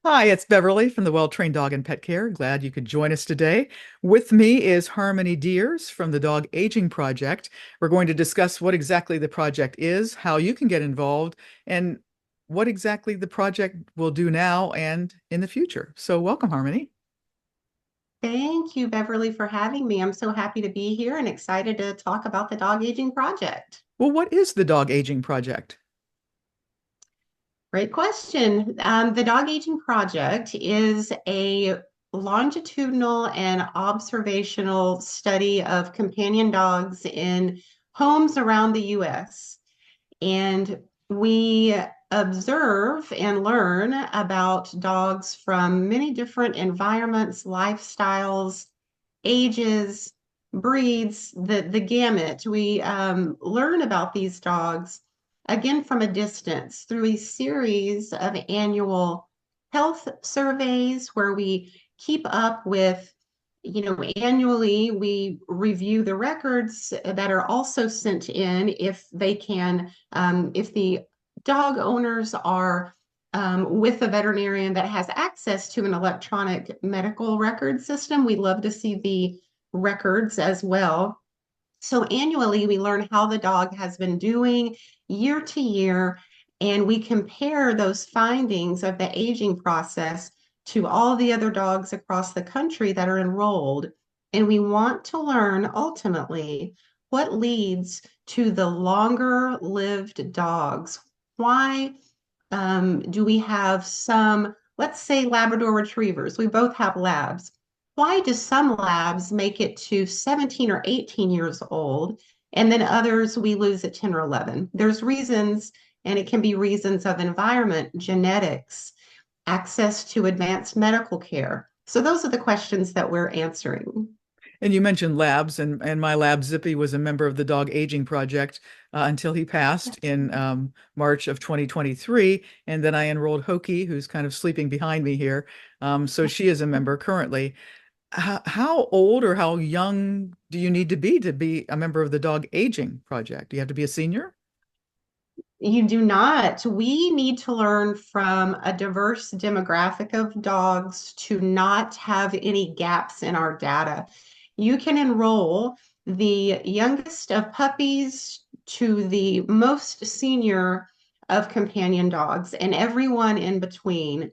Hi, it's Beverly from the Well-Trained Dog and Pet Care. Glad you could join us today. With me is Harmony Diers from the Dog Aging Project. We're going to discuss what exactly the project is, how you can get involved, and what exactly the project will do now and in the future. So, welcome, Harmony. Thank you, Beverly, for having me. I'm so happy to be here and excited to talk about the dog aging project. Well, what is the Dog Aging Project? Great question. The dog aging project is a longitudinal and observational study of companion dogs in homes around the US. And we observe and learn about dogs from many different environments, lifestyles, ages, breeds, the gamut. We learn about these dogs again from a distance through a series of annual health surveys where we keep up with, annually we review the records that are also sent in if they can, if the dog owners are with a veterinarian that has access to an electronic medical record system. We love to see the records as well. So annually, we learn how the dog has been doing year to year, and we compare those findings of the aging process to all the other dogs across the country that are enrolled. And we want to learn ultimately what leads to the longer lived dogs. Why do we have some, let's say, Labrador retrievers? We both have labs. Why do some labs make it to 17 or 18 years old, and then others we lose at 10 or 11? There's reasons, and it can be reasons of environment, genetics, access to advanced medical care. So those are the questions that we're answering. And you mentioned labs, and my lab Zippy was a member of the Dog Aging Project until he passed in March of 2023. And then I enrolled Hoki, who's kind of sleeping behind me here. So she is a member currently. How old or how young do you need to be a member of the Dog Aging Project? Do you have to be a senior? You do not. We need to learn from a diverse demographic of dogs to not have any gaps in our data. You can enroll the youngest of puppies to the most senior of companion dogs and everyone in between.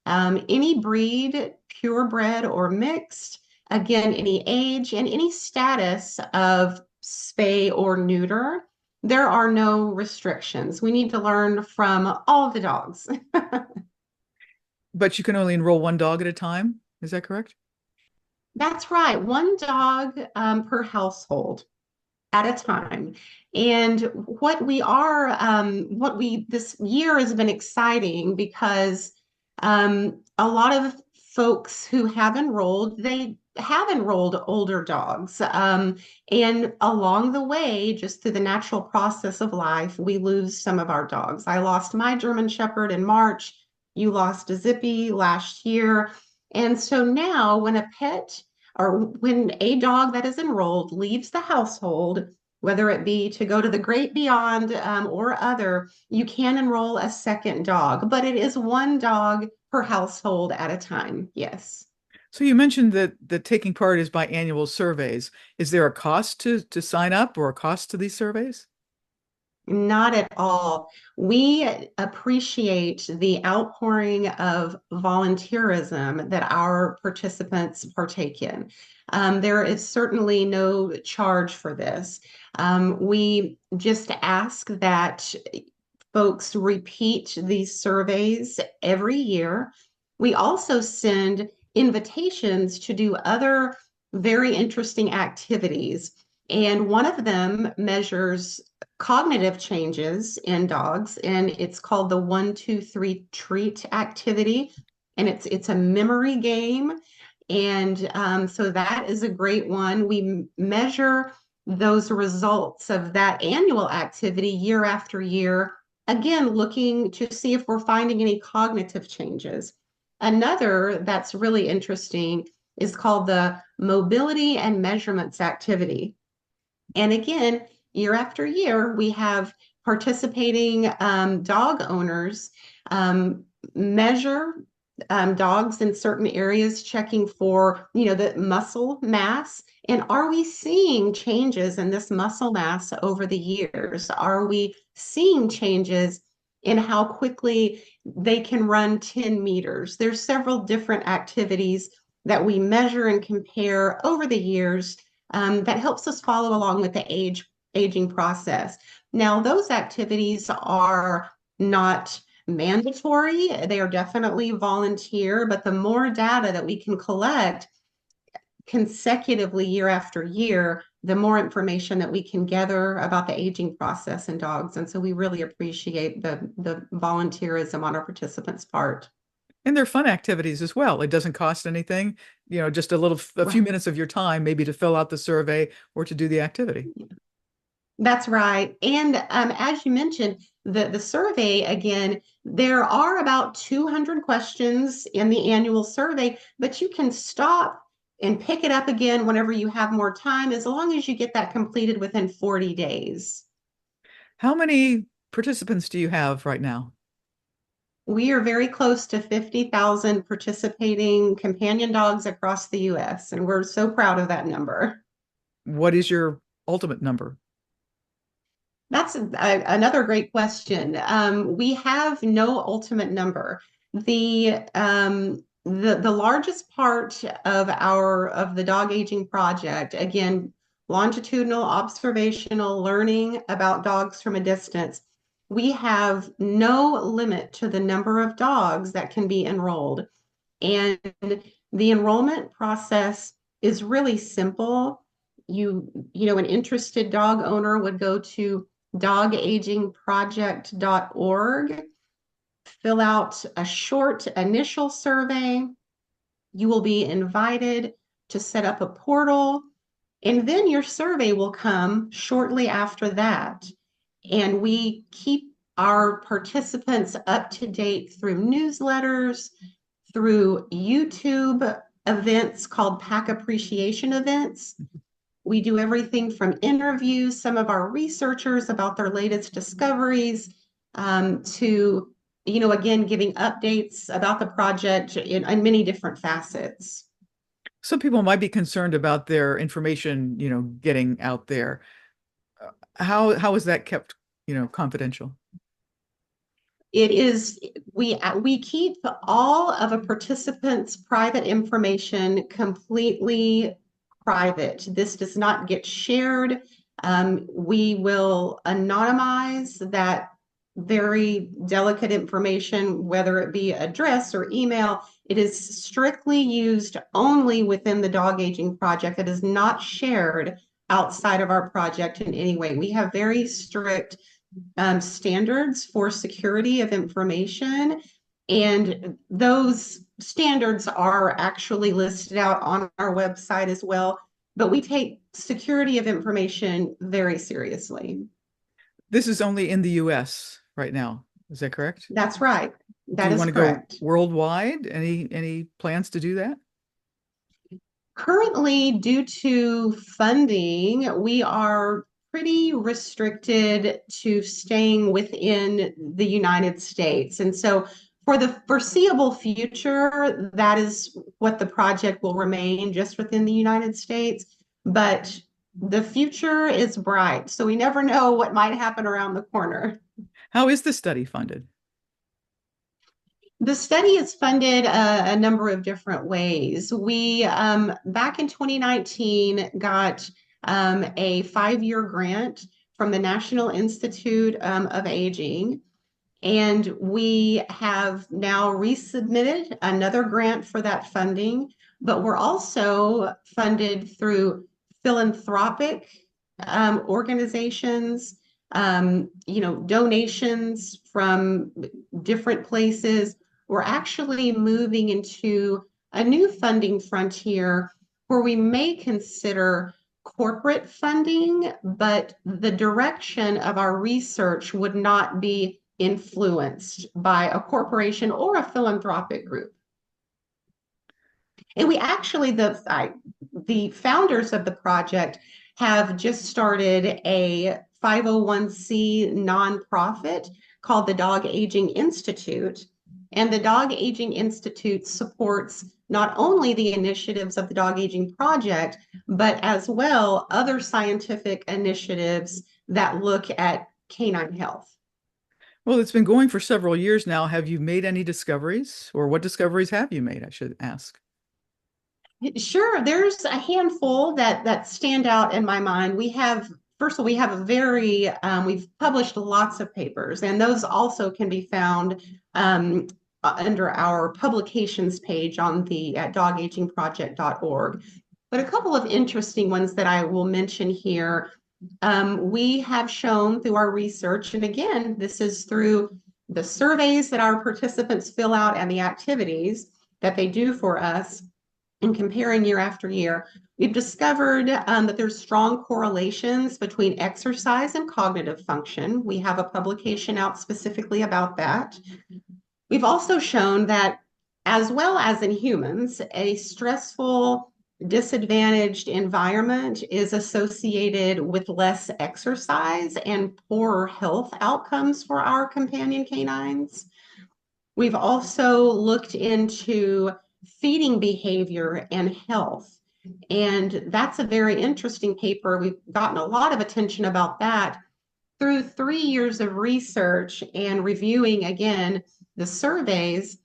Any breed, purebred or mixed, again, any age and any status of spay or neuter, there are no restrictions. We need to learn from all of the dogs. But you can only enroll one dog at a time. Is that correct? That's right, one dog per household at a time. And this year has been exciting because a lot of folks who have enrolled, they have enrolled older dogs. And along the way, just through the natural process of life, we lose some of our dogs. I lost my German Shepherd in March. You lost a Zippy last year. And so now when a pet or when a dog that is enrolled leaves the household, whether it be to go to the great beyond or other, you can enroll a second dog, but it is one dog per household at a time. Yes. So you mentioned that taking part is by annual surveys. Is there a cost to sign up or a cost to these surveys? Not at all. We appreciate the outpouring of volunteerism that our participants partake in. There is certainly no charge for this. We just ask that folks repeat these surveys every year. We also send invitations to do other very interesting activities. And one of them measures cognitive changes in dogs, and it's called the 1, 2, 3 treat activity. And it's a memory game. And so that is a great one. We measure those results of that annual activity year after year, again, looking to see if we're finding any cognitive changes. Another that's really interesting is called the mobility and measurements activity. And again, year after year, we have participating dog owners measure dogs in certain areas, checking for, the muscle mass. And are we seeing changes in this muscle mass over the years? Are we seeing changes in how quickly they can run 10 meters? There's several different activities that we measure and compare over the years that helps us follow along with the aging process. Now, those activities are not mandatory. They are definitely volunteer, but the more data that we can collect consecutively year after year, the more information that we can gather about the aging process in dogs. And so we really appreciate the volunteerism on our participants' part. And they're fun activities as well. It doesn't cost anything, just a few Right. minutes of your time, maybe to fill out the survey or to do the activity. That's right. And as you mentioned, the survey, again, there are about 200 questions in the annual survey, but you can stop and pick it up again whenever you have more time, as long as you get that completed within 40 days. How many participants do you have right now? We are very close to 50,000 participating companion dogs across the US, and we're so proud of that number. What is your ultimate number? That's another great question. We have no ultimate number. The largest part of the dog aging project, again, longitudinal observational learning about dogs from a distance. We have no limit to the number of dogs that can be enrolled. And the enrollment process is really simple. An interested dog owner would go to dogagingproject.org, fill out a short initial survey. You will be invited to set up a portal, and then your survey will come shortly after that. And we keep our participants up to date through newsletters, through YouTube events called PAC appreciation events. We do everything from interviews some of our researchers about their latest discoveries, to, again, giving updates about the project in many different facets. Some people might be concerned about their information, getting out there. How is that kept, confidential? It is, we keep all of a participant's private information completely private. This does not get shared. We will anonymize that very delicate information, whether it be address or email. It is strictly used only within the dog aging project. It is not shared outside of our project in any way. We have very strict standards for security of information, and those standards are actually listed out on our website as well. But we take security of information very seriously. This is only in the US right now. Is that correct? That's right. Do That you is want to go correct. worldwide? Any plans to do that? Currently, due to funding, we are pretty restricted to staying within the United States. And so for the foreseeable future, that is what the project will remain, just within the United States. But the future is bright, so we never know what might happen around the corner. How is the study funded? The study is funded a number of different ways. We, back in 2019, got a 5-year grant from the National Institute of Aging. And we have now resubmitted another grant for that funding, but we're also funded through philanthropic organizations, donations from different places. We're actually moving into a new funding frontier where we may consider corporate funding, but the direction of our research would not be influenced by a corporation or a philanthropic group. And we actually, the founders of the project have just started a 501c nonprofit called the Dog Aging Institute. And the Dog Aging Institute supports not only the initiatives of the Dog Aging Project, but as well other scientific initiatives that look at canine health. Well, it's been going for several years now. Have you made any discoveries, or what discoveries have you made, I should ask? Sure, there's a handful that stand out in my mind. We have, first of all, we have a very we've published lots of papers, and those also can be found under our publications page on the at dogagingproject.org. But a couple of interesting ones that I will mention here. We have shown through our research, and again, this is through the surveys that our participants fill out and the activities that they do for us and comparing year after year, we've discovered that there's strong correlations between exercise and cognitive function. We have a publication out specifically about that. We've also shown that, as well as in humans, a stressful, disadvantaged environment is associated with less exercise and poorer health outcomes for our companion canines. We've also looked into feeding behavior and health. And that's a very interesting paper. We've gotten a lot of attention about that through 3 years of research and reviewing again the surveys.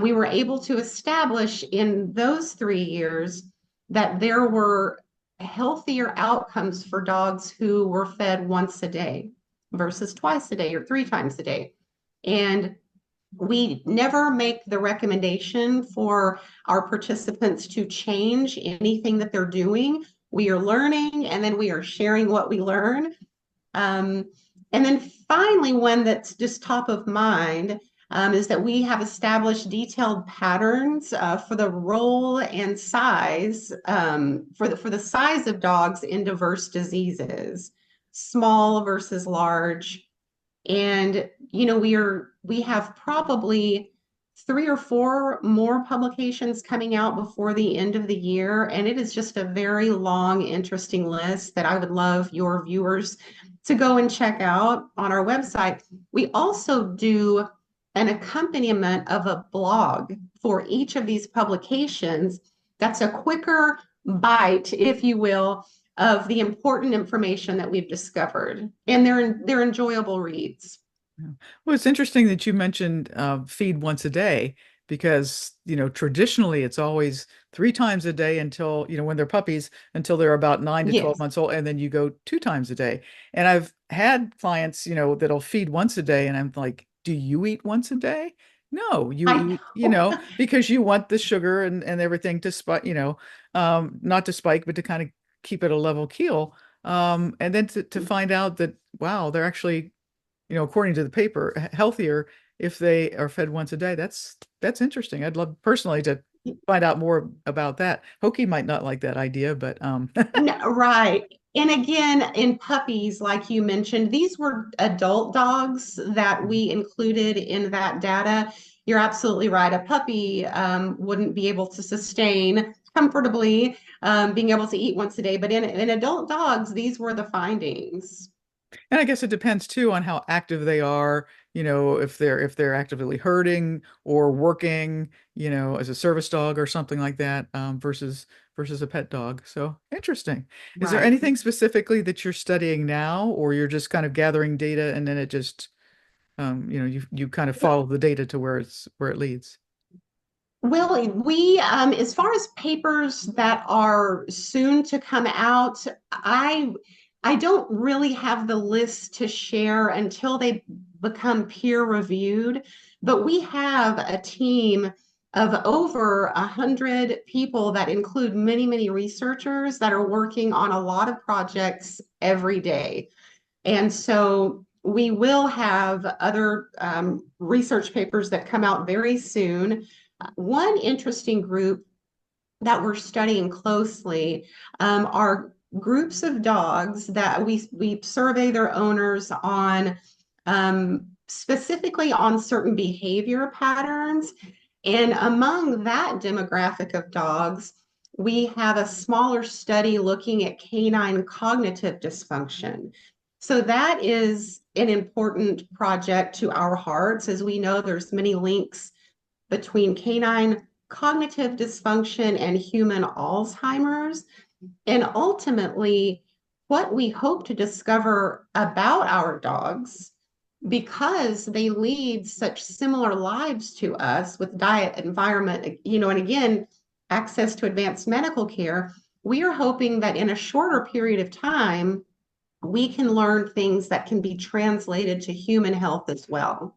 We were able to establish in those 3 years that there were healthier outcomes for dogs who were fed once a day versus twice a day or 3 times a day. And we never make the recommendation for our participants to change anything that they're doing. We are learning and then we are sharing what we learn. And then finally, one that's just top of mind is that we have established detailed patterns for the role and size for the size of dogs in diverse diseases, small versus large. And we have probably 3 or 4 more publications coming out before the end of the year, and it is just a very long, interesting list that I would love your viewers to go and check out on our website. We also do an accompaniment of a blog for each of these publications. That's a quicker bite, if you will, of the important information that we've discovered. And they're enjoyable reads. Yeah. Well, it's interesting that you mentioned feed once a day because, traditionally it's always 3 times a day until, when they're puppies, until they're about 9 to 12 Yes. months old, and then you go 2 times a day. And I've had clients, that'll feed once a day, and I'm like, do you eat once a day? No, you I eat, because you want the sugar and everything to spike, not to spike, but to kind of keep it a level keel. And then to find out that, wow, they're actually, according to the paper, healthier if they are fed once a day. That's interesting. I'd love personally to find out more about that. Hokie might not like that idea, but No, right. And again, in puppies, like you mentioned, these were adult dogs that we included in that data. You're absolutely right. A puppy wouldn't be able to sustain comfortably being able to eat once a day. But in adult dogs, these were the findings. and I guess it depends too on how active they are, if they're actively herding or working, as a service dog or something like that, versus a pet dog. So interesting. Is there Right. anything specifically that you're studying now, or you're just kind of gathering data and then it just you kind of follow the data to where it leads? Well, as far as papers that are soon to come out, I don't really have the list to share until they become peer reviewed, but we have a team of over 100 people that include many, many researchers that are working on a lot of projects every day. And so we will have other research papers that come out very soon. One interesting group that we're studying closely are groups of dogs that we survey their owners on specifically on certain behavior patterns. And among that demographic of dogs, we have a smaller study looking at canine cognitive dysfunction. So that is an important project to our hearts. As we know, there's many links between canine cognitive dysfunction and human Alzheimer's. And ultimately, what we hope to discover about our dogs, because they lead such similar lives to us with diet, environment, and again, access to advanced medical care, we are hoping that in a shorter period of time, we can learn things that can be translated to human health as well.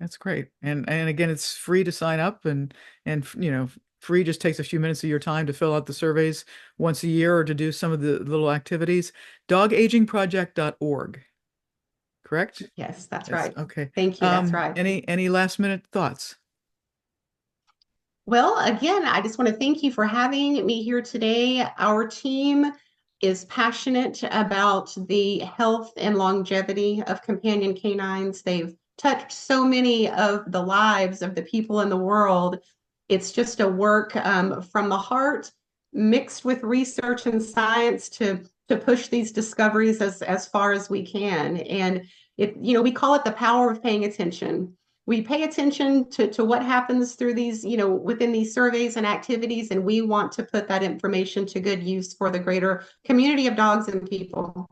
That's great. And again, it's free to sign up and free just takes a few minutes of your time to fill out the surveys once a year or to do some of the little activities. Dogagingproject.org, correct? Yes, that's That's right. okay. Thank you. That's right. Any last minute thoughts? Well, again, I just want to thank you for having me here today. Our team is passionate about the health and longevity of companion canines. They've touched so many of the lives of the people in the world. It's just a work from the heart, mixed with research and science to push these discoveries as far as we can. And we call it the power of paying attention. We pay attention to what happens through these, within these surveys and activities, and we want to put that information to good use for the greater community of dogs and people.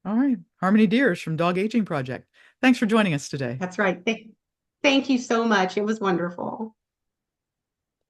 All right. Harmony Diers from Dog Aging Project. Thanks for joining us today. That's right. Thank you so much. It was wonderful.